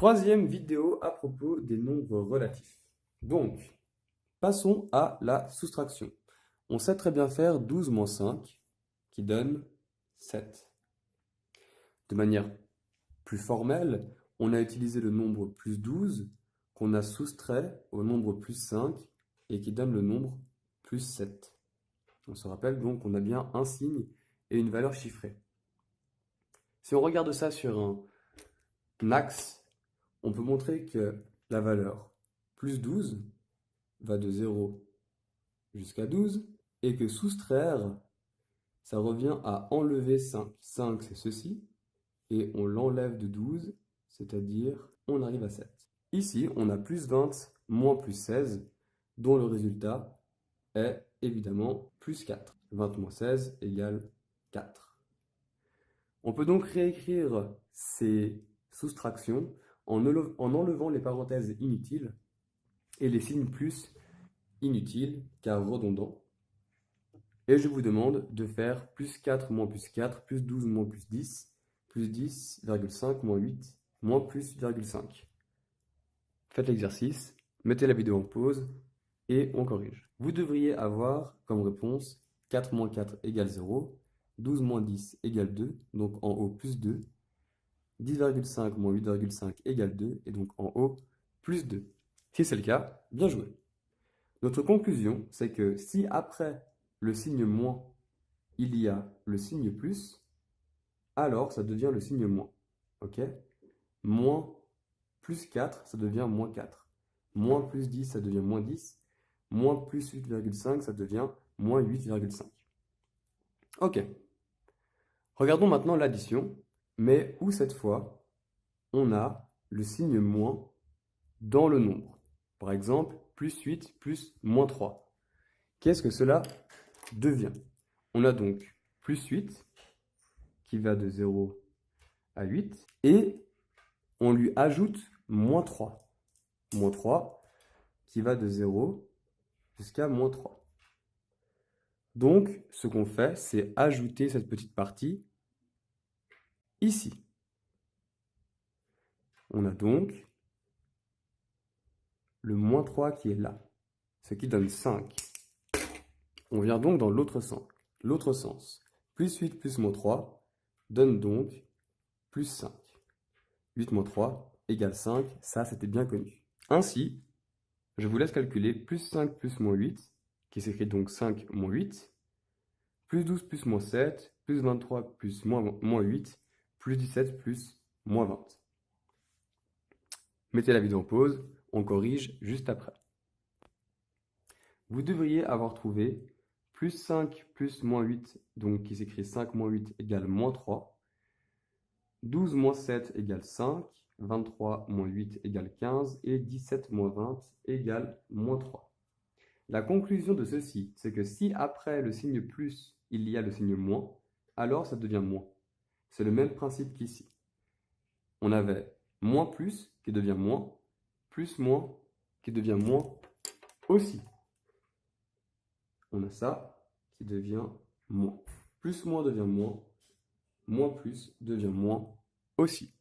Troisième vidéo à propos des nombres relatifs. Donc, passons à la soustraction. On sait très bien faire 12 moins 5 qui donne 7. De manière plus formelle, on a utilisé le nombre plus 12 qu'on a soustrait au nombre plus 5 et qui donne le nombre plus 7. On se rappelle donc qu'on a bien un signe et une valeur chiffrée. Si on regarde ça sur un axe, on peut montrer que la valeur plus 12 va de 0 jusqu'à 12 et que soustraire, ça revient à enlever 5. 5, c'est ceci, et on l'enlève de 12, c'est-à-dire on arrive à 7. Ici, on a plus 20 moins plus 16, dont le résultat est évidemment plus 4. 20 moins 16 égale 4. On peut donc réécrire ces soustractions en enlevant les parenthèses inutiles et les signes plus inutiles car redondants. Et je vous demande de faire plus 4 moins plus 4, plus 12 moins plus 10, plus 10,5 moins 8, moins plus 8,5. Faites l'exercice, mettez la vidéo en pause et on corrige. Vous devriez avoir comme réponse 4 moins 4 égale 0, 12 moins 10 égale 2, donc en haut plus 2, 10,5 moins 8,5 égale 2, et donc en haut plus 2. Si c'est le cas, bien joué. Notre conclusion, c'est que si après le signe moins, il y a le signe plus, alors ça devient le signe moins. Ok? Moins plus 4, ça devient moins 4. Moins plus 10, ça devient moins 10. Moins plus 8,5, ça devient moins 8,5. Ok. Regardons maintenant l'addition, mais où cette fois, on a le signe moins dans le nombre. Par exemple, plus 8 plus moins 3. Qu'est-ce que cela devient? On a donc plus 8 qui va de 0 à 8 et on lui ajoute moins 3. Moins 3 qui va de 0 jusqu'à moins 3. Donc, ce qu'on fait, c'est ajouter cette petite partie ici. On a donc le moins 3 qui est là, ce qui donne 5. On vient donc dans l'autre sens. Plus 8 plus moins 3 donne donc plus 5. 8 moins 3 égale 5, ça c'était bien connu. Ainsi, je vous laisse calculer plus 5 plus moins 8, qui s'écrit donc 5 moins 8, plus 12 plus moins 7, plus 23 plus moins 8, plus 17 plus moins 20. Mettez la vidéo en pause, on corrige juste après. Vous devriez avoir trouvé plus 5 plus moins 8, donc qui s'écrit 5 moins 8 égale moins 3, 12 moins 7 égale 5, 23 moins 8 égale 15 et 17 moins 20 égale moins 3. La conclusion de ceci, c'est que si après le signe plus, il y a le signe moins, alors ça devient moins. C'est le même principe qu'ici. On avait moins plus qui devient moins, plus moins qui devient moins aussi. On a ça qui devient moins. Plus moins devient moins plus devient moins aussi.